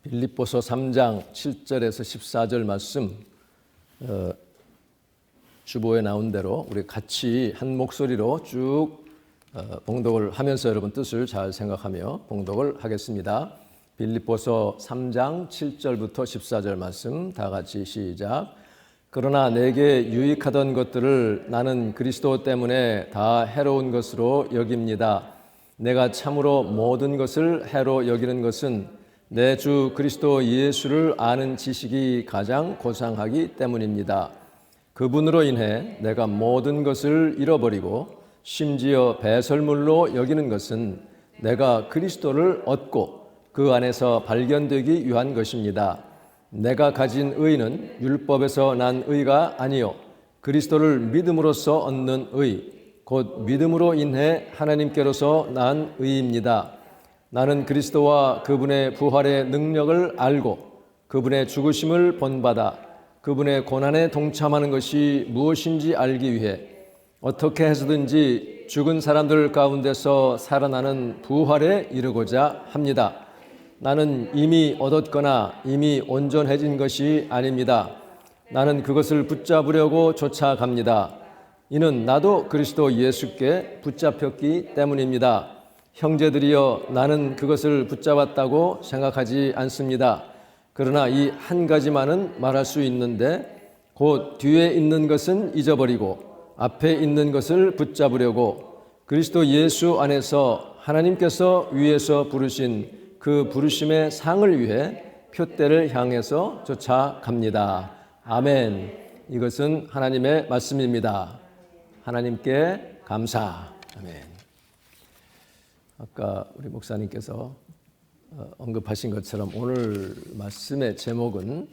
빌립보서 3장 7절에서 14절 말씀 주보에 나온 대로 우리 같이 한 목소리로 쭉 봉독을 하면서 여러분 뜻을 잘 생각하며 봉독을 하겠습니다. 빌립보서 3장 7절부터 14절 말씀 다 같이 시작. 그러나 내게 유익하던 것들을 나는 그리스도 때문에 다 해로운 것으로 여깁니다. 내가 참으로 모든 것을 해로 여기는 것은 내 주 그리스도 예수를 아는 지식이 가장 고상하기 때문입니다. 그분으로 인해 내가 모든 것을 잃어버리고 심지어 배설물로 여기는 것은 내가 그리스도를 얻고 그 안에서 발견되기 위한 것입니다. 내가 가진 의는 율법에서 난 의가 아니요 그리스도를 믿음으로써 얻는 의, 곧 믿음으로 인해 하나님께로서 난 의입니다. 나는 그리스도와 그분의 부활의 능력을 알고 그분의 죽으심을 본받아 그분의 고난에 동참하는 것이 무엇인지 알기 위해 어떻게 해서든지 죽은 사람들 가운데서 살아나는 부활에 이르고자 합니다. 나는 이미 얻었거나 이미 온전해진 것이 아닙니다. 나는 그것을 붙잡으려고 쫓아갑니다. 이는 나도 그리스도 예수께 붙잡혔기 때문입니다. 형제들이여, 나는 그것을 붙잡았다고 생각하지 않습니다. 그러나 이 한 가지만은 말할 수 있는데 곧 뒤에 있는 것은 잊어버리고 앞에 있는 것을 붙잡으려고 그리스도 예수 안에서 하나님께서 위에서 부르신 그 부르심의 상을 위해 표대를 향해서 쫓아갑니다. 아멘. 이것은 하나님의 말씀입니다. 하나님께 감사. 아멘. 아까 우리 목사님께서 언급하신 것처럼 오늘 말씀의 제목은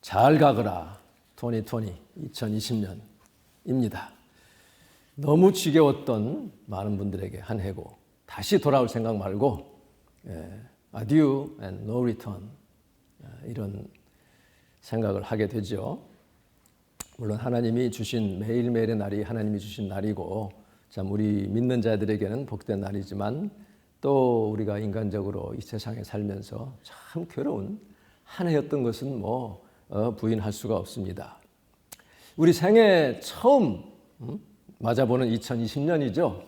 잘 가거라 2020년입니다. 너무 지겨웠던 많은 분들에게 한 해고 다시 돌아올 생각 말고 adieu and no return 이런 생각을 하게 되죠. 물론 하나님이 주신 매일매일의 날이 하나님이 주신 날이고 참 우리 믿는 자들에게는 복된 날이지만 또 우리가 인간적으로 이 세상에 살면서 참 괴로운 한 해였던 것은 부인할 수가 없습니다. 우리 생애 처음 맞아보는 2020년이죠.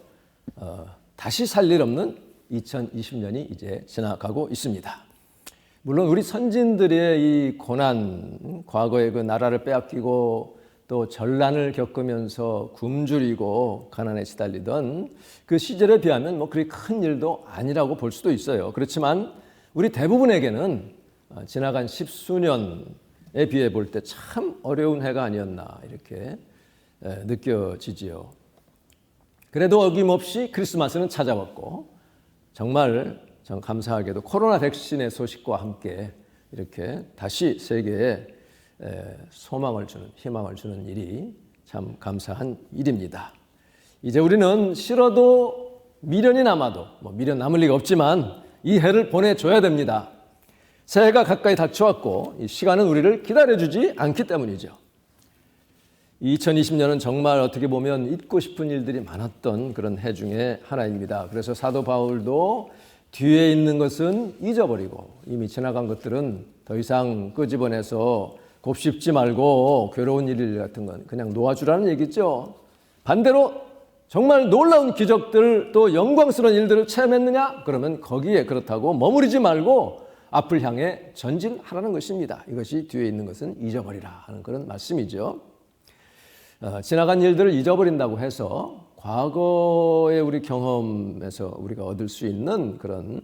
다시 살 일 없는 2020년이 이제 지나가고 있습니다. 물론 우리 선진들의 이 고난, 과거의 그 나라를 빼앗기고 또 전란을 겪으면서 굶주리고 가난에 시달리던 그 시절에 비하면 그리 큰 일도 아니라고 볼 수도 있어요. 그렇지만 우리 대부분에게는 지나간 십수년에 비해 볼 때 참 어려운 해가 아니었나 이렇게 느껴지지요. 그래도 어김없이 크리스마스는 찾아왔고 정말 전 감사하게도 코로나 백신의 소식과 함께 이렇게 다시 세계에 소망을 주는, 희망을 주는 일이 참 감사한 일입니다. 이제 우리는 싫어도 미련이 남아도 미련 남을 리가 없지만 이 해를 보내줘야 됩니다. 새해가 가까이 닥쳐왔고 이 시간은 우리를 기다려주지 않기 때문이죠. 2020년은 정말 어떻게 보면 잊고 싶은 일들이 많았던 그런 해 중에 하나입니다. 그래서 사도 바울도 뒤에 있는 것은 잊어버리고 이미 지나간 것들은 더 이상 끄집어내서 곱씹지 말고 괴로운 일 같은 건 그냥 놓아주라는 얘기죠. 반대로 정말 놀라운 기적들 또 영광스러운 일들을 체험했느냐? 그러면 거기에 그렇다고 머무르지 말고 앞을 향해 전진하라는 것입니다. 이것이 뒤에 있는 것은 잊어버리라 하는 그런 말씀이죠. 지나간 일들을 잊어버린다고 해서 과거의 우리 경험에서 우리가 얻을 수 있는 그런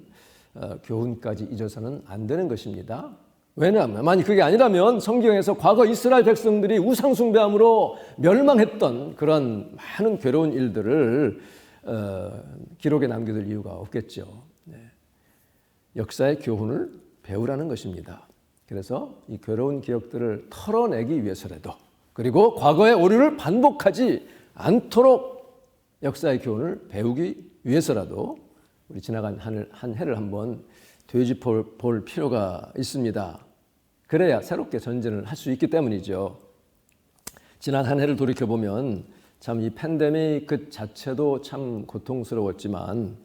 교훈까지 잊어서는 안 되는 것입니다. 왜냐하면 만약 그게 아니라면 성경에서 과거 이스라엘 백성들이 우상 숭배함으로 멸망했던 그런 많은 괴로운 일들을 기록에 남겨둘 이유가 없겠죠. 역사의 교훈을 배우라는 것입니다. 그래서 이 괴로운 기억들을 털어내기 위해서라도 그리고 과거의 오류를 반복하지 않도록 역사의 교훈을 배우기 위해서라도 우리 지나간 한 해를 한번 되짚어볼 필요가 있습니다. 그래야 새롭게 전진을 할 수 있기 때문이죠. 지난 한 해를 돌이켜보면 참 이 팬데믹 그 자체도 참 고통스러웠지만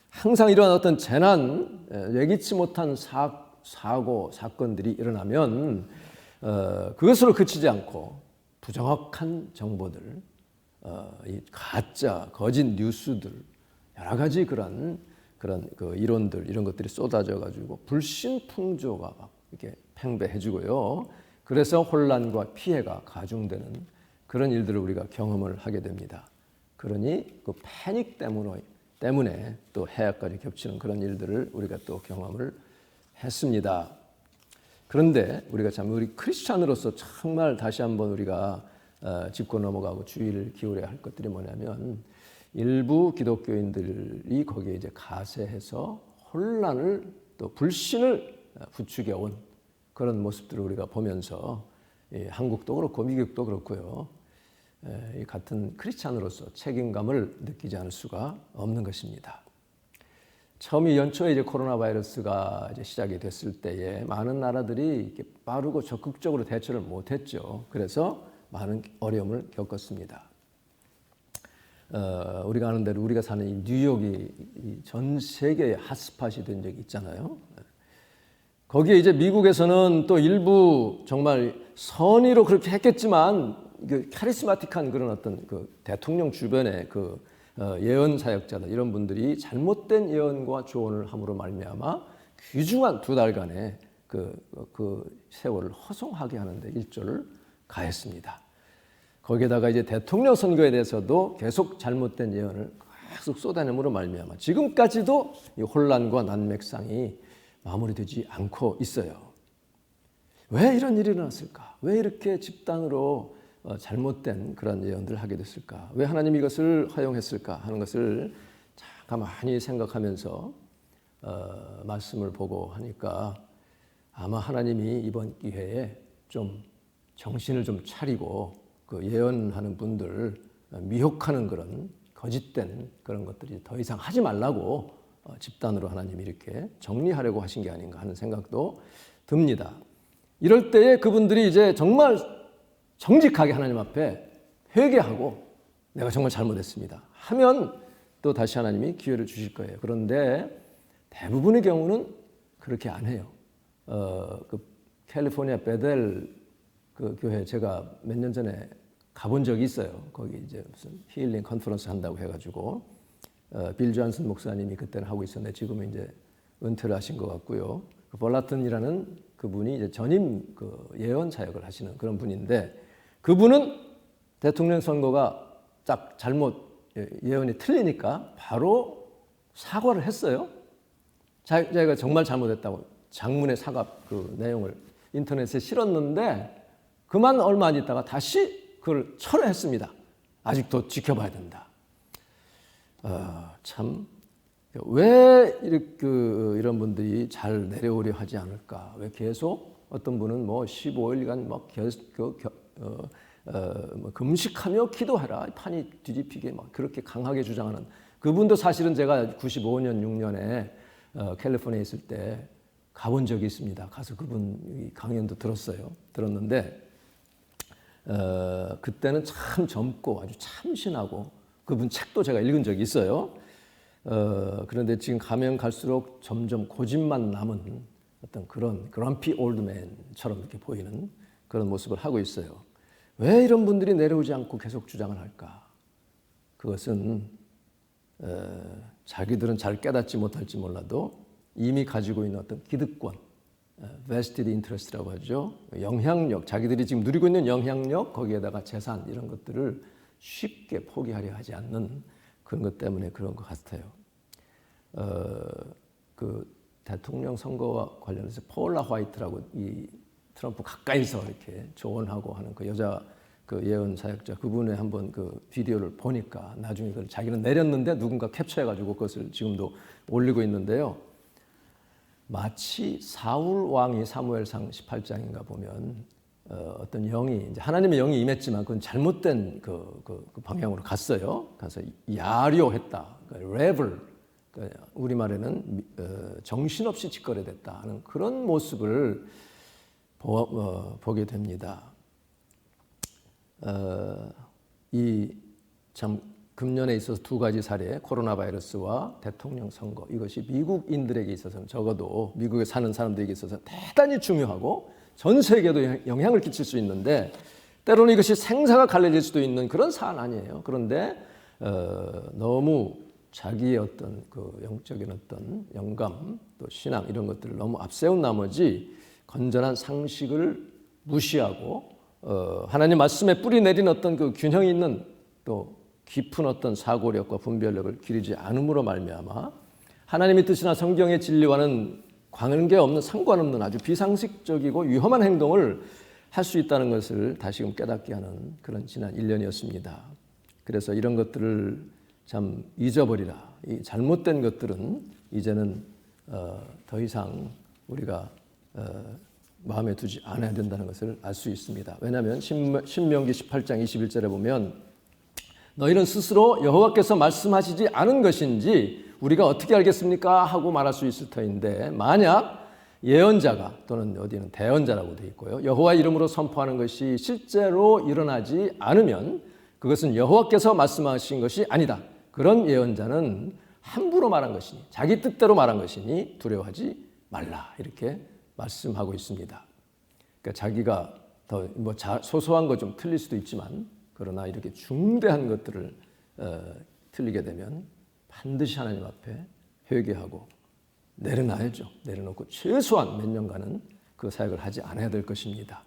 항상 일어난 어떤 재난, 예기치 못한 사고, 사건들이 일어나면 그것으로 그치지 않고 부정확한 정보들, 이 가짜, 거짓 뉴스들, 여러 가지 그런 그 이론들 이런 것들이 쏟아져 가지고 불신풍조가 막 이렇게 팽배해지고요. 그래서 혼란과 피해가 가중되는 그런 일들을 우리가 경험을 하게 됩니다. 그러니 그 패닉 때문에 또 해악까지 겹치는 그런 일들을 우리가 또 경험을 했습니다. 그런데 우리가 참 우리 크리스찬으로서 정말 다시 한번 우리가 짚고 넘어가고 주의를 기울여야 할 것들이 뭐냐면 일부 기독교인들이 거기에 이제 가세해서 혼란을 또 불신을 부추겨 온 그런 모습들을 우리가 보면서 한국도 그렇고 미국도 그렇고요. 이 같은 크리스찬으로서 책임감을 느끼지 않을 수가 없는 것입니다. 처음에 연초에 이제 코로나 바이러스가 이제 시작이 됐을 때에 많은 나라들이 이렇게 빠르고 적극적으로 대처를 못했죠. 그래서 많은 어려움을 겪었습니다. 우리가 아는 대로 우리가 사는 이 뉴욕이 전 세계의 핫스팟이 된 적이 있잖아요. 거기에 이제 미국에서는 또 일부 정말 선의로 그렇게 했겠지만 카리스마틱한 그런 어떤 그 대통령 주변의 그 예언 사역자들 이런 분들이 잘못된 예언과 조언을 함으로 말미암아 귀중한 2달간의 그 세월을 허송하게 하는데 일조를 가했습니다. 거기에다가 이제 대통령 선거에 대해서도 계속 잘못된 예언을 계속 쏟아내므로 말미암아 지금까지도 이 혼란과 난맥상이 마무리되지 않고 있어요. 왜 이런 일이 일어났을까? 왜 이렇게 집단으로 잘못된 그런 예언들을 하게 됐을까? 왜 하나님이 이것을 허용했을까? 하는 것을 가만히 생각하면서 말씀을 보고 하니까 아마 하나님이 이번 기회에 좀 정신을 좀 차리고 그 예언하는 분들 미혹하는 그런 거짓된 그런 것들이 더 이상 하지 말라고 집단으로 하나님이 이렇게 정리하려고 하신 게 아닌가 하는 생각도 듭니다. 이럴 때에 그분들이 이제 정말 정직하게 하나님 앞에 회개하고 내가 정말 잘못했습니다 하면 또 다시 하나님이 기회를 주실 거예요. 그런데 대부분의 경우는 그렇게 안 해요. 그 캘리포니아 베델 그 교회 제가 몇 년 전에 가본 적이 있어요. 거기 이제 무슨 힐링 컨퍼런스 한다고 해가지고 빌 존슨 목사님이 그때는 하고 있었는데 지금은 이제 은퇴를 하신 것 같고요. 그 볼라튼이라는 그분이 이제 전임 그 예언 사역을 하시는 그런 분인데 그분은 대통령 선거가 딱 잘못 예언이 틀리니까 바로 사과를 했어요. 자기가 정말 잘못했다고 장문의 사과 그 내용을 인터넷에 실었는데 그만 얼마 안 있다가 다시 그걸 철회했습니다. 아직도 지켜봐야 된다. 참 왜 이런 분들이 잘 내려오려 하지 않을까? 왜 계속 어떤 분은 뭐 15일간 막 금식하며 기도해라 판이 뒤집히게 막 그렇게 강하게 주장하는 그분도 사실은 제가 95년 6년에 캘리포니아에 있을 때 가본 적이 있습니다. 가서 그분 강연도 들었는데 그때는 참 젊고 아주 참신하고 그분 책도 제가 읽은 적이 있어요. 그런데 지금 가면 갈수록 점점 고집만 남은 어떤 그런 그럼피 올드맨처럼 이렇게 보이는 그런 모습을 하고 있어요. 왜 이런 분들이 내려오지 않고 계속 주장을 할까? 그것은 자기들은 잘 깨닫지 못할지 몰라도 이미 가지고 있는 어떤 기득권, vested interest라고 하죠. 영향력, 자기들이 지금 누리고 있는 영향력, 거기에다가 재산 이런 것들을 쉽게 포기하려 하지 않는 그런 것 때문에 그런 것 같아요. 그 대통령 선거와 관련해서 폴라 화이트라고 이 트럼프 가까이서 이렇게 조언하고 하는 그 여자 그 예언 사역자 그분의 한번 그 비디오를 보니까 나중에 그걸 자기는 내렸는데 누군가 캡처해가지고 그것을 지금도 올리고 있는데요. 마치 사울 왕이 사무엘상 18장인가 보면 어떤 영이 이제 하나님의 영이 임했지만 그건 잘못된 그 방향으로 갔어요. 가서 야료했다, 레벨, 우리말에는 정신없이 짓거려댔다 하는 그런 모습을 보게 됩니다. 이 참 금년에 있어서 두 가지 사례, 코로나 바이러스와 대통령 선거, 이것이 미국인들에게 있어서는, 적어도 미국에 사는 사람들에게 있어서 대단히 중요하고 전 세계에도 영향을 끼칠 수 있는데, 때로는 이것이 생사가 갈라질 수도 있는 그런 사안 아니에요. 그런데 너무 자기의 어떤 그 영적인 어떤 영감, 또 신앙 이런 것들을 너무 앞세운 나머지 건전한 상식을 무시하고 하나님 말씀에 뿌리 내린 어떤 그 균형이 있는 또 깊은 어떤 사고력과 분별력을 기르지 않음으로 말미암아 하나님의 뜻이나 성경의 진리와는 관계없는, 상관없는 아주 비상식적이고 위험한 행동을 할 수 있다는 것을 다시금 깨닫게 하는 그런 지난 1년이었습니다. 그래서 이런 것들을 참 잊어버리라. 이 잘못된 것들은 이제는 더 이상 우리가 마음에 두지 않아야 된다는 것을 알 수 있습니다. 왜냐하면 신명기 18장 21절에 보면 너희는 스스로 여호와께서 말씀하시지 않은 것인지 우리가 어떻게 알겠습니까? 하고 말할 수 있을 터인데, 만약 예언자가 또는 어디는 대언자라고 되어 있고요, 여호와 이름으로 선포하는 것이 실제로 일어나지 않으면 그것은 여호와께서 말씀하신 것이 아니다. 그런 예언자는 함부로 말한 것이니, 자기 뜻대로 말한 것이니 두려워하지 말라, 이렇게 말씀하고 있습니다. 그러니까 자기가 더 뭐 소소한 거 좀 틀릴 수도 있지만, 그러나 이렇게 중대한 것들을 틀리게 되면 반드시 하나님 앞에 회개하고 내려놔야죠. 내려놓고 최소한 몇 년간은 그 사역을 하지 않아야 될 것입니다.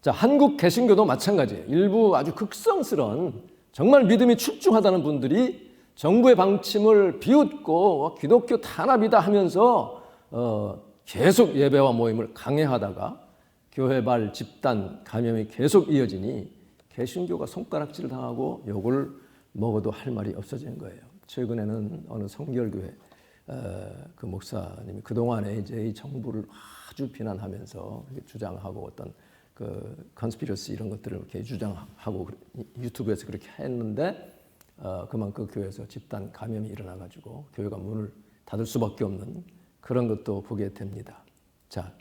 자, 한국 개신교도 마찬가지예요. 일부 아주 극성스러운, 정말 믿음이 출중하다는 분들이 정부의 방침을 비웃고 기독교 탄압이다 하면서 계속 예배와 모임을 강행하다가 교회발 집단 감염이 계속 이어지니 개신교가 손가락질을 당하고 욕을 먹어도 할 말이 없어진 거예요. 최근에는 어느 성결교회 그 목사님이 그동안에 이제 이 정부를 아주 비난하면서 주장하고 어떤 그 컨스피러시 이런 것들을 이렇게 주장하고 유튜브에서 그렇게 했는데 그만큼 교회에서 집단 감염이 일어나가지고 교회가 문을 닫을 수밖에 없는 그런 것도 보게 됩니다. 자,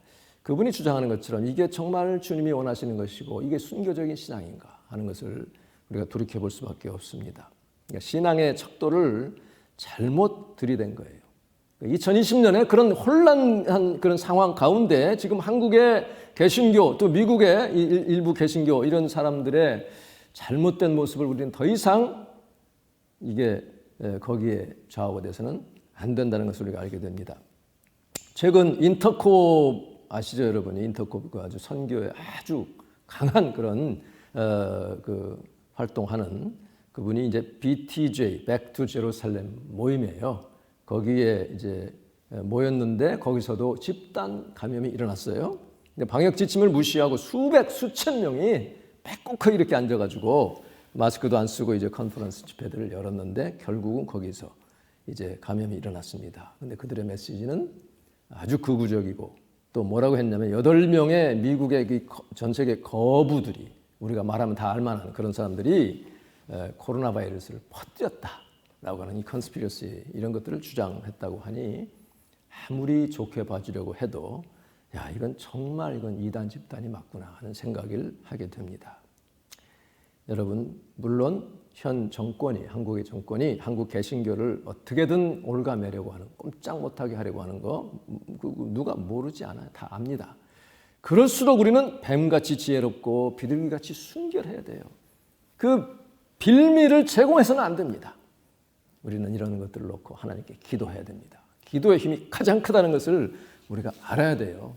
그분이 주장하는 것처럼 이게 정말 주님이 원하시는 것이고 이게 순교적인 신앙인가 하는 것을 우리가 돌이켜볼 수밖에 없습니다. 그러니까 신앙의 척도를 잘못 들이댄 거예요. 2020년에 그런 혼란한 그런 상황 가운데 지금 한국의 개신교 또 미국의 일부 개신교 이런 사람들의 잘못된 모습을 우리는 더 이상 이게 거기에 좌우가 돼서는 안 된다는 것을 우리가 알게 됩니다. 최근 인터콥 아시죠, 여러분? 인터콥 그 아주 선교에 아주 강한 그런 그 활동하는 그분이 이제 BTJ Back to Jerusalem 모임이에요. 거기에 이제 모였는데 거기서도 집단 감염이 일어났어요. 근데 방역 지침을 무시하고 수천 명이 빼곡하게 이렇게 앉아가지고 마스크도 안 쓰고 이제 컨퍼런스 집회들을 열었는데 결국은 거기서 이제 감염이 일어났습니다. 근데 그들의 메시지는 아주 극우적이고 또 뭐라고 했냐면 8명의 미국의 전 세계 거부들이 우리가 말하면 다 알만한 그런 사람들이 코로나 바이러스를 퍼뜨렸다라고 하는 이 컨스피러시 이런 것들을 주장했다고 하니 아무리 좋게 봐주려고 해도 야 이건 정말 이건 이단 집단이 맞구나 하는 생각을 하게 됩니다. 여러분 물론 현 정권이 한국의 정권이 한국 개신교를 어떻게든 올가매려고 하는 꼼짝 못하게 하려고 하는 거 누가 모르지 않아요. 다 압니다. 그럴수록 우리는 뱀같이 지혜롭고 비둘기같이 순결해야 돼요. 그 빌미를 제공해서는 안 됩니다. 우리는 이런 것들을 놓고 하나님께 기도해야 됩니다. 기도의 힘이 가장 크다는 것을 우리가 알아야 돼요.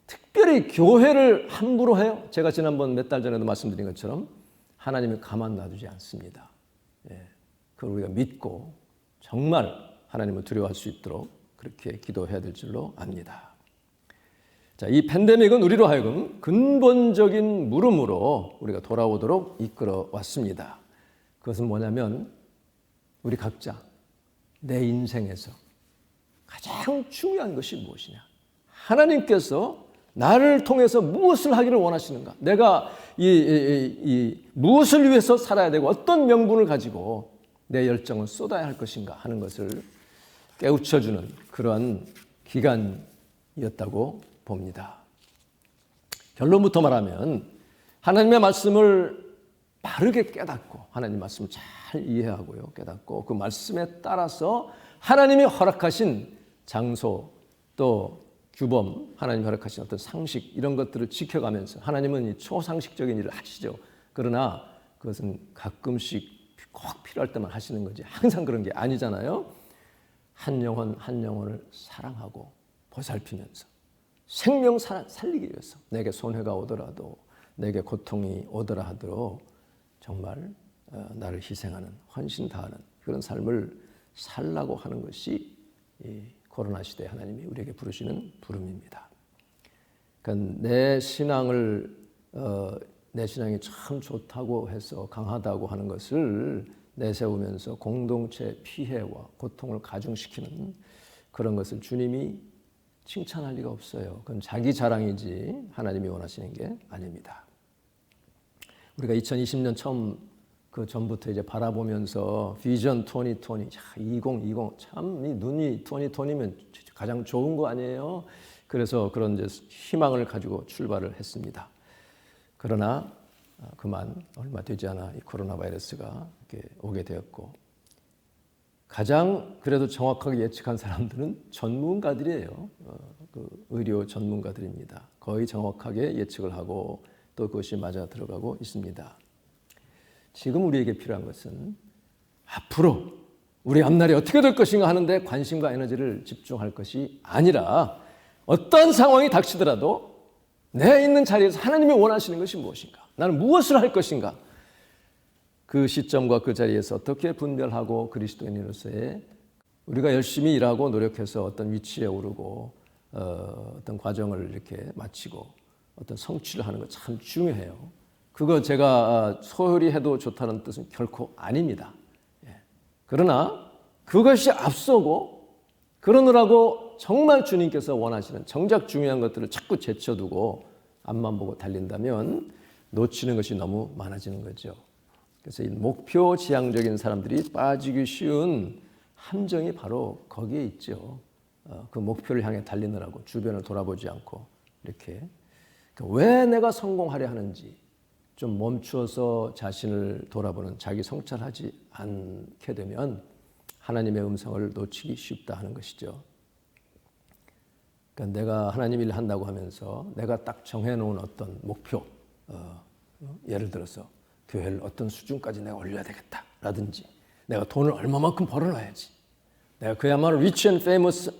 특별히 교회를 함부로 해요. 제가 지난번 몇 달 전에도 말씀드린 것처럼 하나님이 가만 놔두지 않습니다. 그걸 우리가 믿고 정말 하나님을 두려워할 수 있도록 그렇게 기도해야 될 줄로 압니다. 자, 이 팬데믹은 우리로 하여금 근본적인 물음으로 우리가 돌아오도록 이끌어 왔습니다. 그것은 뭐냐면 우리 각자 내 인생에서 가장 중요한 것이 무엇이냐? 하나님께서 나를 통해서 무엇을 하기를 원하시는가? 내가 무엇을 위해서 살아야 되고 어떤 명분을 가지고 내 열정을 쏟아야 할 것인가 하는 것을 깨우쳐주는 그러한 기간이었다고 봅니다. 결론부터 말하면 하나님의 말씀을 바르게 깨닫고 하나님 말씀을 잘 이해하고요. 깨닫고 그 말씀에 따라서 하나님이 허락하신 장소 또 규범, 하나님이 허락하신 어떤 상식 이런 것들을 지켜가면서 하나님은 이 초상식적인 일을 하시죠. 그러나 그것은 가끔씩 꼭 필요할 때만 하시는 거지 항상 그런 게 아니잖아요. 한 영혼 한 영혼을 사랑하고 보살피면서 생명 살리기 위해서 내게 손해가 오더라도 내게 고통이 오더라 하더라도 정말 나를 희생하는 헌신 다하는 그런 삶을 살라고 하는 것이 이 코로나 시대에 하나님이 우리에게 부르시는 부름입니다. 그러니까 내 신앙이 참 좋다고 해서 강하다고 하는 것을 내세우면서 공동체 피해와 고통을 가중시키는 그런 것을 주님이 칭찬할 리가 없어요. 그건 자기 자랑이지 하나님이 원하시는 게 아닙니다. 우리가 2020년 처음 그 전부터 이제 바라보면서 비전 2020, 2020 참 이 눈이 2020면 가장 좋은 거 아니에요? 그래서 그런 이제 희망을 가지고 출발을 했습니다. 그러나 그만 얼마 되지 않아 이 코로나 바이러스가 이렇게 오게 되었고 가장 그래도 정확하게 예측한 사람들은 전문가들이에요. 그 의료 전문가들입니다. 거의 정확하게 예측을 하고 또 그것이 맞아 들어가고 있습니다. 지금 우리에게 필요한 것은 앞으로 우리 앞날이 어떻게 될 것인가 하는데 관심과 에너지를 집중할 것이 아니라 어떤 상황이 닥치더라도 내 있는 자리에서 하나님이 원하시는 것이 무엇인가? 나는 무엇을 할 것인가? 그 시점과 그 자리에서 어떻게 분별하고 그리스도인으로서의 우리가 열심히 일하고 노력해서 어떤 위치에 오르고 어떤 과정을 이렇게 마치고 어떤 성취를 하는 것 참 중요해요. 그거 제가 소홀히 해도 좋다는 뜻은 결코 아닙니다. 그러나 그것이 앞서고 그러느라고 정말 주님께서 원하시는 정작 중요한 것들을 자꾸 제쳐두고 앞만 보고 달린다면 놓치는 것이 너무 많아지는 거죠. 그래서 이 목표 지향적인 사람들이 빠지기 쉬운 함정이 바로 거기에 있죠. 그 목표를 향해 달리느라고 주변을 돌아보지 않고 이렇게 왜 내가 성공하려 하는지 좀 멈추어서 자신을 돌아보는 자기 성찰하지 않게 되면 하나님의 음성을 놓치기 쉽다 하는 것이죠. 그러니까 내가 하나님 일을 한다고 하면서 내가 딱 정해놓은 어떤 목표, 예를 들어서 교회를 어떤 수준까지 내가 올려야 되겠다라든지 내가 돈을 얼마만큼 벌어놔야지 내가 그야말로 rich and famous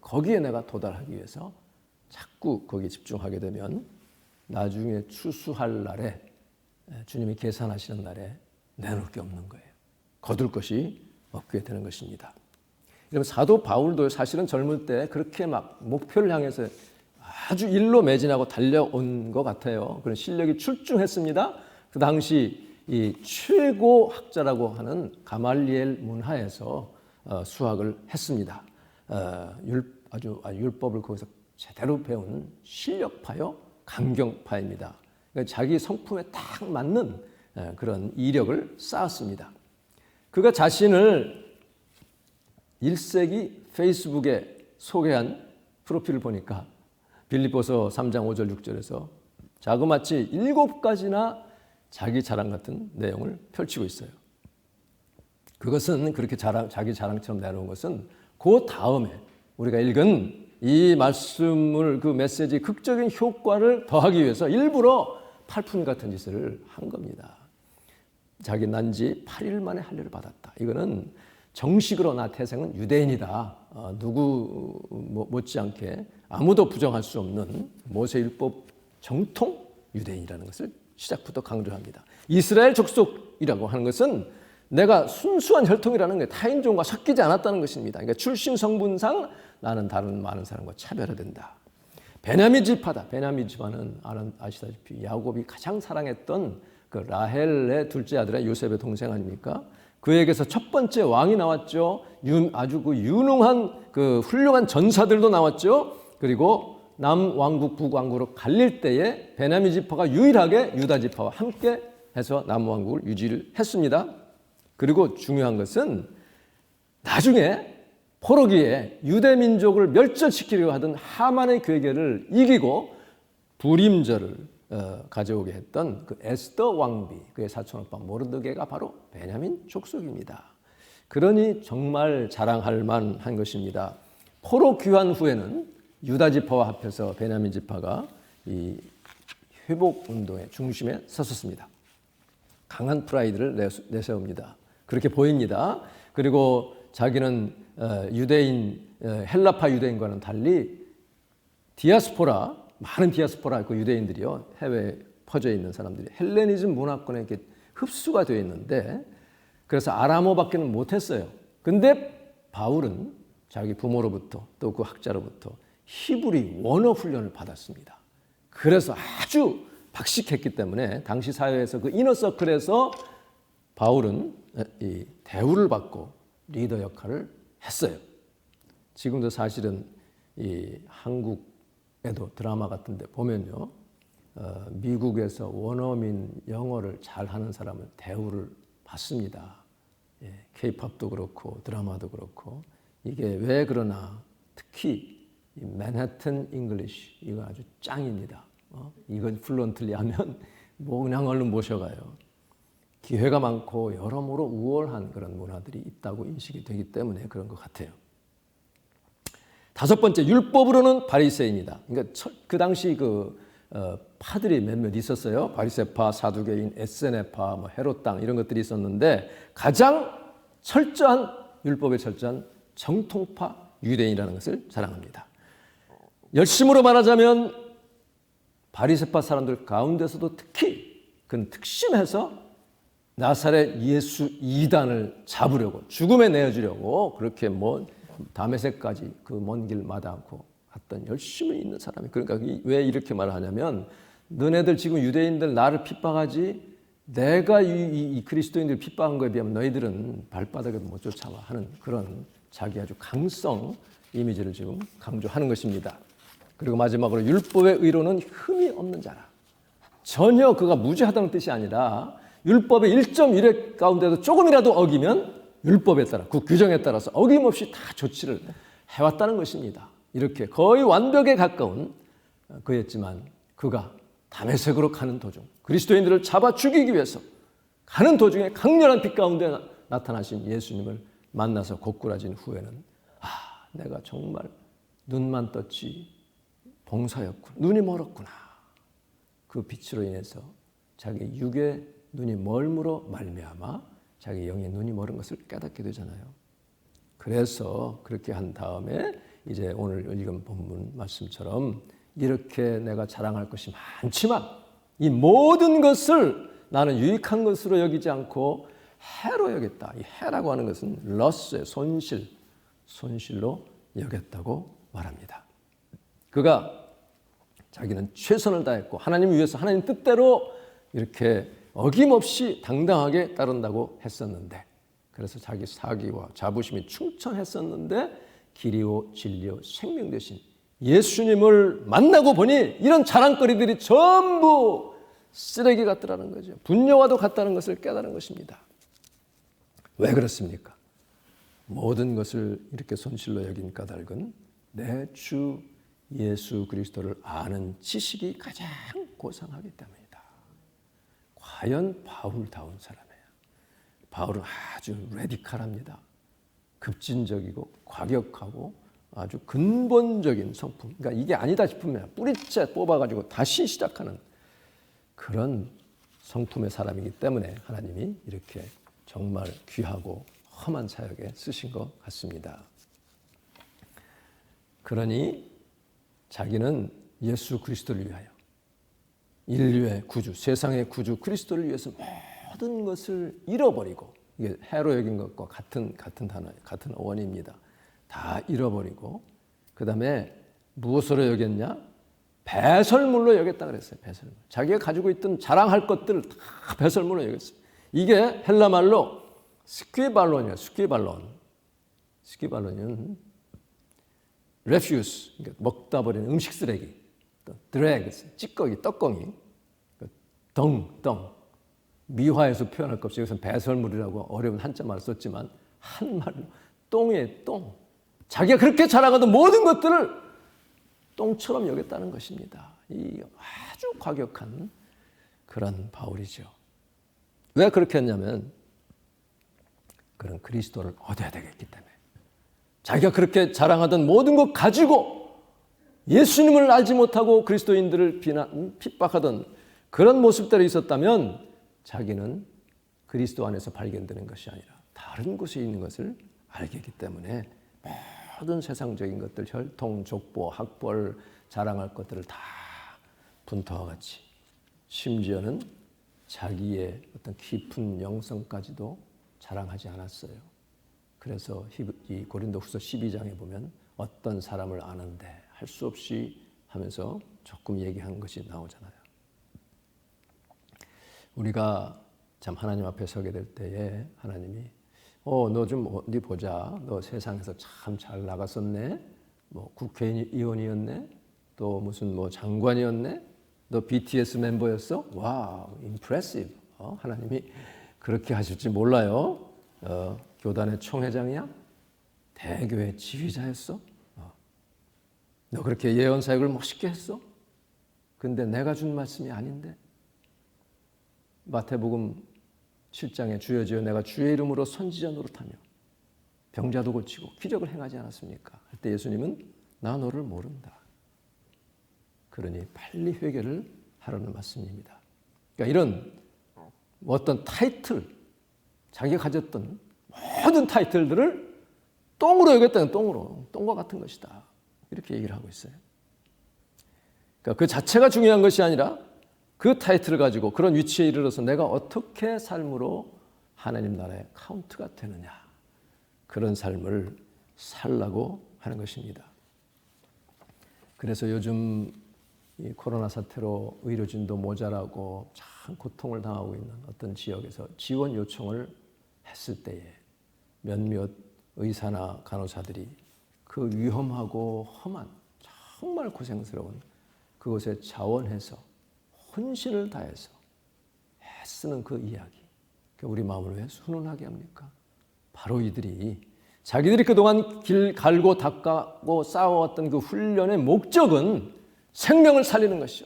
거기에 내가 도달하기 위해서 자꾸 거기에 집중하게 되면 나중에 추수할 날에 주님이 계산하시는 날에 내놓을 게 없는 거예요. 거둘 것이 없게 되는 것입니다. 여러분 사도 바울도 사실은 젊을 때 그렇게 막 목표를 향해서 아주 일로 매진하고 달려온 것 같아요. 그런 실력이 출중했습니다. 그 당시 이 최고 학자라고 하는 가말리엘 문하에서 수학을 했습니다. 율법을 거기서 제대로 배운 실력파요, 강경파입니다. 그러니까 자기 성품에 딱 맞는 그런 이력을 쌓았습니다. 그가 자신을 1세기 페이스북에 소개한 프로필을 보니까 빌립보서 3장 5절 6절에서 자그마치 7가지나 자기 자랑 같은 내용을 펼치고 있어요. 그것은 그렇게 자기 자랑처럼 내놓은 것은 그 다음에 우리가 읽은 이 말씀을 그 메시지 극적인 효과를 더하기 위해서 일부러 팔품 같은 짓을 한 겁니다. 자기 난지 8일 만에 할례를 받았다. 이거는 정식으로 나 태생은 유대인이다. 누구 못지않게 아무도 부정할 수 없는 모세율법 정통 유대인이라는 것을 시작부터 강조합니다. 이스라엘 족속이라고 하는 것은 내가 순수한 혈통이라는 게 타인종과 섞이지 않았다는 것입니다. 그러니까 출신 성분상 나는 다른 많은 사람과 차별화된다. 베냐민 지파다. 베냐민 지파는 아시다시피 야곱이 가장 사랑했던 그 라헬의 둘째 아들의 요셉의 동생 아닙니까? 그에게서 첫 번째 왕이 나왔죠. 아주 그 유능한 그 훌륭한 전사들도 나왔죠. 그리고 남왕국 북왕국으로 갈릴 때에 베냐민 지파가 유일하게 유다 지파와 함께 해서 남왕국을 유지를 했습니다. 그리고 중요한 것은 나중에 포로기에 유대 민족을 멸절시키려고 하던 하만의 괴계를 이기고 불임절을 가져오게 했던 그 에스더 왕비, 그의 사촌오빠 모르드게가 바로 베냐민 족속입니다. 그러니 정말 자랑할 만한 것입니다. 포로 귀환 후에는 유다 지파와 합해서 베냐민 지파가 이 회복 운동의 중심에 섰었습니다. 강한 프라이드를 내세웁니다. 그렇게 보입니다. 그리고 자기는 유대인, 헬라파 유대인과는 달리 디아스포라, 많은 디아스포라 그 유대인들이요, 해외에 퍼져 있는 사람들이 헬레니즘 문화권에 이렇게 흡수가 되어 있는데, 그래서 아람어밖에는 못했어요. 근데 바울은 자기 부모로부터 또 그 학자로부터 히브리 원어 훈련을 받았습니다. 그래서 아주 박식했기 때문에 당시 사회에서 그 이너서클에서 바울은 이 대우를 받고 리더 역할을 했어요. 지금도 사실은 이 한국에도 드라마 같은 데 보면요, 미국에서 원어민 영어를 잘하는 사람은 대우를 받습니다. K-팝도 그렇고 드라마도 그렇고. 이게 왜 그러나, 특히 이 맨해튼 잉글리시, 이거 아주 짱입니다. 이건 플루언틀리 하면 뭐 그냥 얼른 모셔가요. 기회가 많고 여러모로 우월한 그런 문화들이 있다고 인식이 되기 때문에 그런 것 같아요. 다섯 번째, 율법으로는 바리새인이다. 그러니까 그 당시 파들이 몇몇 있었어요. 바리새파, 사두개인, 에세네파, 뭐 헤롯당 이런 것들이 있었는데 가장 철저한, 율법에 철저한 정통파 유대인이라는 것을 자랑합니다. 열심으로 말하자면 바리새파 사람들 가운데서도 특히 그는 특심해서 나사렛 예수 이단을 잡으려고, 죽음에 내어주려고 그렇게 다메섹까지 그 먼 길 마다 않고 갔던 열심히 있는 사람이. 그러니까 왜 이렇게 말하냐면, 너네들 지금 유대인들 나를 핍박하지, 내가 이 그리스도인들 핍박한 거에 비하면 너희들은 발바닥에도 못 쫓아와 하는 그런 자기 아주 강성 이미지를 지금 강조하는 것입니다. 그리고 마지막으로 율법의 의로는 흠이 없는 자라. 전혀 그가 무죄하다는 뜻이 아니라 율법의 1.1획 가운데도 조금이라도 어기면 율법에 따라, 그 규정에 따라서 어김없이 다 조치를 해왔다는 것입니다. 이렇게 거의 완벽에 가까운 그였지만, 그가 다메섹으로 가는 도중, 그리스도인들을 잡아 죽이기 위해서 가는 도중에 강렬한 빛 가운데 나타나신 예수님을 만나서 고꾸라진 후에는, 내가 정말 눈만 떴지 봉사였구나, 눈이 멀었구나. 그 빛으로 인해서 자기 육의 눈이 멀므로 말미암아 자기 영의 눈이 멀은 것을 깨닫게 되잖아요. 그래서 그렇게 한 다음에 이제 오늘 읽은 본문 말씀처럼, 이렇게 내가 자랑할 것이 많지만 이 모든 것을 나는 유익한 것으로 여기지 않고 해로 여겼다. 이 해라고 하는 것은 러스의 손실로 여겼다고 말합니다. 그가 자기는 최선을 다했고 하나님 위해서 하나님 뜻대로 이렇게 어김없이 당당하게 따른다고 했었는데, 그래서 자기 사기와 자부심이 충천했었는데 길이요 진리요 생명 되신 예수님을 만나고 보니 이런 자랑거리들이 전부 쓰레기 같더라는 거죠. 분뇨와도 같다는 것을 깨달은 것입니다. 왜 그렇습니까? 모든 것을 이렇게 손실로 여긴 까닭은 내 주 예수 그리스도를 아는 지식이 가장 고상하기 때문이다. 과연 바울다운 사람이에요. 바울은 아주 레디칼합니다. 급진적이고 과격하고 아주 근본적인 성품. 그러니까 이게 아니다 싶으면 뿌리째 뽑아가지고 다시 시작하는 그런 성품의 사람이기 때문에 하나님이 이렇게 정말 귀하고 험한 사역에 쓰신 것 같습니다. 그러니 자기는 예수 그리스도를 위하여, 인류의 구주, 세상의 구주 그리스도를 위해서 모든 것을 잃어버리고, 이게 해로 여긴 것과 같은 단어, 같은 어원입니다. 다 잃어버리고, 그 다음에 무엇으로 여겼냐? 배설물로 여겼다 그랬어요. 배설물. 자기가 가지고 있던 자랑할 것들을 다 배설물로 여겼어요. 이게 헬라 말로 스퀴발론이에요. 스퀴발론은 refuse, 그러니까 먹다 버리는 음식 쓰레기, 또 drag, 찌꺼기, 떡덩이, 덩, 미화해서 표현할 것 없이 여기서 배설물이라고 어려운 한자말을 썼지만 한말로 똥이에요, 똥. 자기가 그렇게 자랑하던 모든 것들을 똥처럼 여겼다는 것입니다. 이 아주 과격한 그런 바울이죠. 왜 그렇게 했냐면 그런 그리스도를 얻어야 되겠기 때문에. 자기가 그렇게 자랑하던 모든 것 가지고 예수님을 알지 못하고 그리스도인들을 핍박하던 그런 모습들이 있었다면 자기는 그리스도 안에서 발견되는 것이 아니라 다른 곳에 있는 것을 알게 했기 때문에 모든 세상적인 것들, 혈통, 족보, 학벌, 자랑할 것들을 다 분터와 같이, 심지어는 자기의 어떤 깊은 영성까지도 자랑하지 않았어요. 그래서 이 고린도후서 12장에 보면 어떤 사람을 아는데 할 수 없이 하면서 조금 얘기한 것이 나오잖아요. 우리가 참 하나님 앞에 서게 될 때에 하나님이 너 좀 어디 보자. 너 세상에서 참 잘 나갔었네. 뭐 국회의원이었네. 또 무슨 뭐 장관이었네. 너 BTS 멤버였어? 와우, 임프레시브. 하나님이 그렇게 하실지 몰라요. 교단의 총회장이야? 대교회 지휘자였어? 너 그렇게 예언 사역을 멋있게 했어? 근데 내가 준 말씀이 아닌데? 마태복음 7장에 주여 내가 주의 이름으로 선지자 노릇하며 병자도 고치고 기적을 행하지 않았습니까? 할 때 예수님은 나 너를 모른다. 그러니 빨리 회개를 하라는 말씀입니다. 그러니까 이런 어떤 타이틀, 자기가 가졌던 모든 타이틀들을 똥으로 여겼다는 똥과 같은 것이다. 이렇게 얘기를 하고 있어요. 그러니까 그 자체가 중요한 것이 아니라 그 타이틀을 가지고 그런 위치에 이르러서 내가 어떻게 삶으로 하나님 나라의 카운트가 되느냐. 그런 삶을 살라고 하는 것입니다. 그래서 요즘 이 코로나 사태로 의료진도 모자라고 참 고통을 당하고 있는 어떤 지역에서 지원 요청을 했을 때에 몇몇 의사나 간호사들이 그 위험하고 험한 정말 고생스러운 그곳에 자원해서 혼신을 다해서 애쓰는 그 이야기. 우리 마음을 왜 순원하게 합니까? 바로 이들이 자기들이 그동안 길 갈고 닦고 싸워왔던 그 훈련의 목적은 생명을 살리는 것이죠.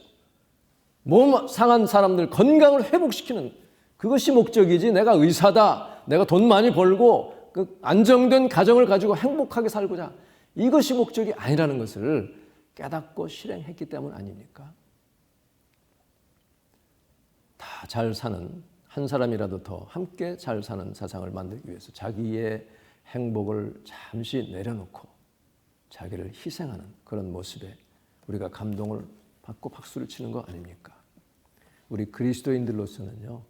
몸 상한 사람들 건강을 회복시키는 그것이 목적이지 내가 의사다. 내가 돈 많이 벌고 그 안정된 가정을 가지고 행복하게 살고자 이것이 목적이 아니라는 것을 깨닫고 실행했기 때문 아닙니까? 다 잘 사는 한 사람이라도 더 함께 잘 사는 세상을 만들기 위해서 자기의 행복을 잠시 내려놓고 자기를 희생하는 그런 모습에 우리가 감동을 받고 박수를 치는 거 아닙니까? 우리 그리스도인들로서는요.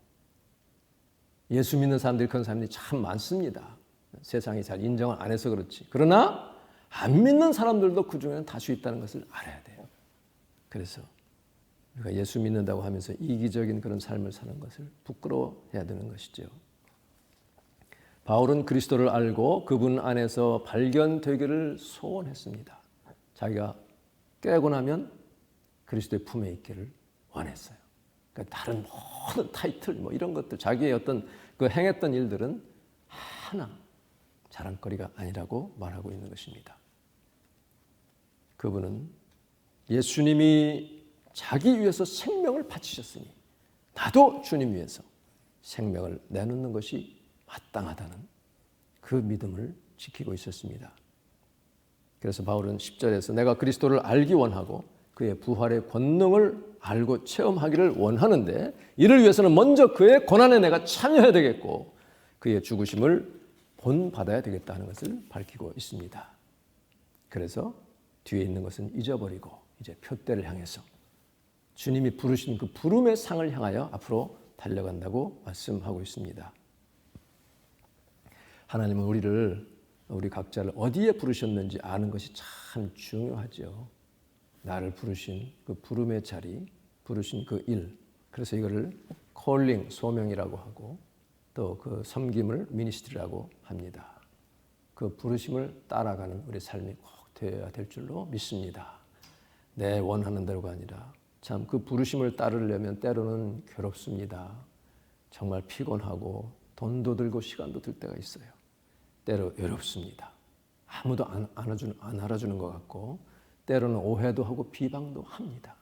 예수 믿는 사람들이 그런 사람들이 참 많습니다. 세상이 잘 인정을 안 해서 그렇지. 그러나 안 믿는 사람들도 그중에는 다수 있다는 것을 알아야 돼요. 그래서 우리가 예수 믿는다고 하면서 이기적인 그런 삶을 사는 것을 부끄러워해야 되는 것이죠. 바울은 그리스도를 알고 그분 안에서 발견되기를 소원했습니다. 자기가 깨고 나면 그리스도의 품에 있기를 원했어요. 그러니까 다른 모든 타이틀 뭐 이런 것들 자기의 어떤 그 행했던 일들은 하나 자랑거리가 아니라고 말하고 있는 것입니다. 그분은 예수님이 자기 위해서 생명을 바치셨으니 나도 주님 위해서 생명을 내놓는 것이 마땅하다는 그 믿음을 지키고 있었습니다. 그래서 바울은 10절에서 내가 그리스도를 알기 원하고 그의 부활의 권능을 알고 체험하기를 원하는데 이를 위해서는 먼저 그의 고난에 내가 참여해야 되겠고 그의 죽으심을 본받아야 되겠다 하는 것을 밝히고 있습니다. 그래서 뒤에 있는 것은 잊어버리고 이제 표대를 향해서 주님이 부르신 그 부름의 상을 향하여 앞으로 달려간다고 말씀하고 있습니다. 하나님은 우리 각자를 어디에 부르셨는지 아는 것이 참 중요하죠. 나를 부르신 그 부름의 자리, 부르신 그 일. 그래서 이거를 콜링, 소명이라고 하고 또 그 섬김을 미니스트리라고 합니다. 그 부르심을 따라가는 우리 삶이 꼭 되어야 될 줄로 믿습니다. 내 원하는 대로가 아니라 참 그 부르심을 따르려면 때로는 괴롭습니다. 정말 피곤하고 돈도 들고 시간도 들 때가 있어요. 때로 외롭습니다. 아무도 안 알아주는 것 같고 때로는 오해도 하고 비방도 합니다.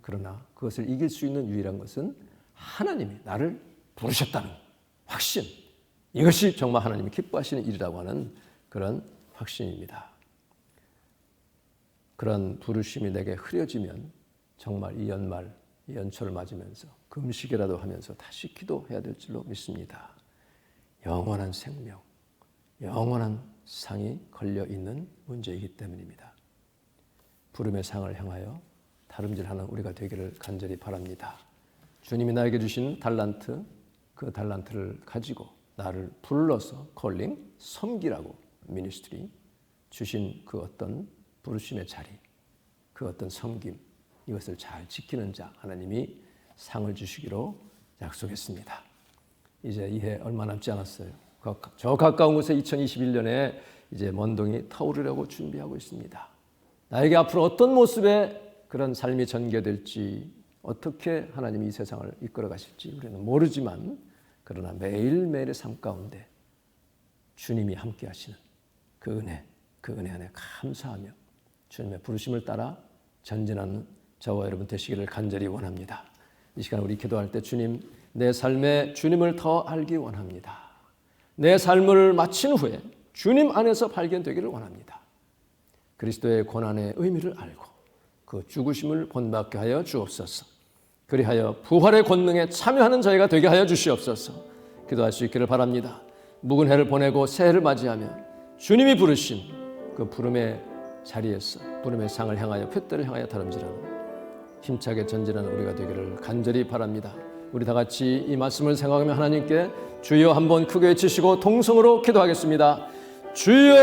그러나 그것을 이길 수 있는 유일한 것은 하나님이 나를 부르셨다는 확신, 이것이 정말 하나님이 기뻐하시는 일이라고 하는 그런 확신입니다. 그런 부르심이 내게 흐려지면 정말 이 연말, 이 연초를 맞으면서 금식이라도 하면서 다시 기도해야 될 줄로 믿습니다. 영원한 생명, 영원한 상이 걸려있는 문제이기 때문입니다. 부름의 상을 향하여 다름질하는 우리가 되기를 간절히 바랍니다. 주님이 나에게 주신 달란트, 그 달란트를 가지고 나를 불러서 콜링, 섬기라고 미니스트리 주신 그 어떤 부르심의 자리, 그 어떤 섬김, 이것을 잘 지키는 자 하나님이 상을 주시기로 약속했습니다. 이제 이해 얼마 남지 않았어요. 저 가까운 곳에 2021년에 이제 먼동이 타오르려고 준비하고 있습니다. 나에게 앞으로 어떤 모습의 그런 삶이 전개될지, 어떻게 하나님이 이 세상을 이끌어 가실지 우리는 모르지만, 그러나 매일매일의 삶 가운데 주님이 함께 하시는 그 은혜 안에 감사하며 주님의 부르심을 따라 전진하는 저와 여러분 되시기를 간절히 원합니다. 이 시간 우리 기도할 때 주님, 내 삶에 주님을 더 알기 원합니다. 내 삶을 마친 후에 주님 안에서 발견되기를 원합니다. 그리스도의 고난의 의미를 알고 그 죽으심을 본받게 하여 주옵소서. 그리하여 부활의 권능에 참여하는 저희가 되게 하여 주시옵소서. 기도할 수 있기를 바랍니다. 묵은 해를 보내고 새해를 맞이하며 주님이 부르신 그 부름의 자리에서 부름의 상을 향하여 표대를 향하여 다름질하는 힘차게 전진하는 우리가 되기를 간절히 바랍니다. 우리 다 같이 이 말씀을 생각하며 하나님께 주여 한번 크게 외치시고 통성으로 기도하겠습니다. 주여!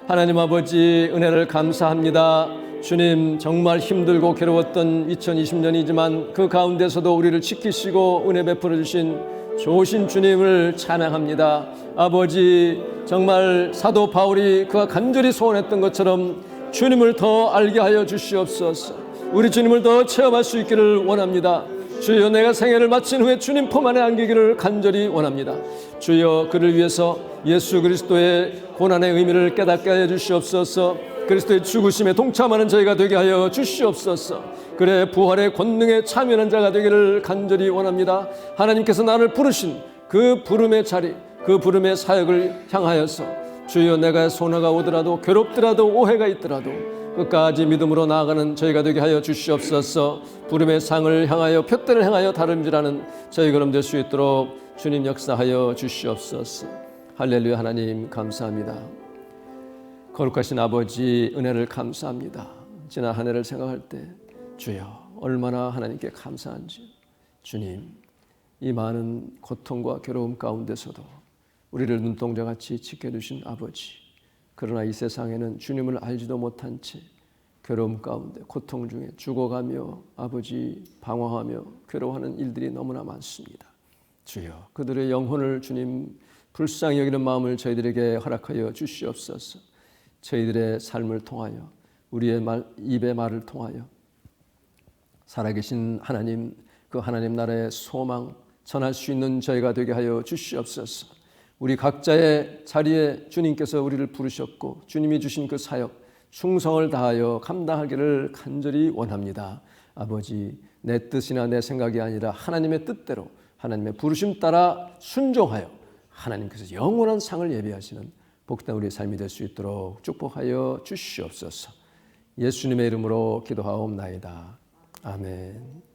하나님 아버지, 은혜를 감사합니다. 주님, 정말 힘들고 괴로웠던 2020년이지만 그 가운데서도 우리를 지키시고 은혜 베풀어 주신 좋으신 주님을 찬양합니다. 아버지, 정말 사도 바울이 그가 간절히 소원했던 것처럼 주님을 더 알게 하여 주시옵소서. 우리 주님을 더 체험할 수 있기를 원합니다. 주여, 내가 생애를 마친 후에 주님 품 안에 안기기를 간절히 원합니다. 주여, 그를 위해서 예수 그리스도의 고난의 의미를 깨닫게 하여 주시옵소서. 그리스도의 죽으심에 동참하는 저희가 되게 하여 주시옵소서. 그래 부활의 권능에 참여하는 자가 되기를 간절히 원합니다. 하나님께서 나를 부르신 그 부름의 자리, 그 부름의 사역을 향하여서 주여, 내가 손해가 오더라도 괴롭더라도 오해가 있더라도 끝까지 믿음으로 나아가는 저희가 되게 하여 주시옵소서. 부름의 상을 향하여 표대를 향하여 다름질하는 저희 그럼 될 수 있도록 주님 역사하여 주시옵소서. 할렐루야. 하나님 감사합니다. 거룩하신 아버지, 은혜를 감사합니다. 지난 한 해를 생각할 때 주여, 얼마나 하나님께 감사한지. 주님, 이 많은 고통과 괴로움 가운데서도 우리를 눈동자같이 지켜주신 아버지, 그러나 이 세상에는 주님을 알지도 못한 채 괴로움 가운데 고통 중에 죽어가며 아버지 방황하며 괴로워하는 일들이 너무나 많습니다. 주여, 그들의 영혼을 주님 불쌍히 여기는 마음을 저희들에게 허락하여 주시옵소서. 저희들의 삶을 통하여, 우리의 입의 말을 통하여 살아계신 하나님, 그 하나님 나라의 소망 전할 수 있는 저희가 되게 하여 주시옵소서. 우리 각자의 자리에 주님께서 우리를 부르셨고 주님이 주신 그 사역 충성을 다하여 감당하기를 간절히 원합니다. 아버지, 내 뜻이나 내 생각이 아니라 하나님의 뜻대로 하나님의 부르심 따라 순종하여 하나님께서 영원한 상을 예비하시는 복된 우리의 삶이 될 수 있도록 축복하여 주시옵소서. 예수님의 이름으로 기도하옵나이다. 아멘.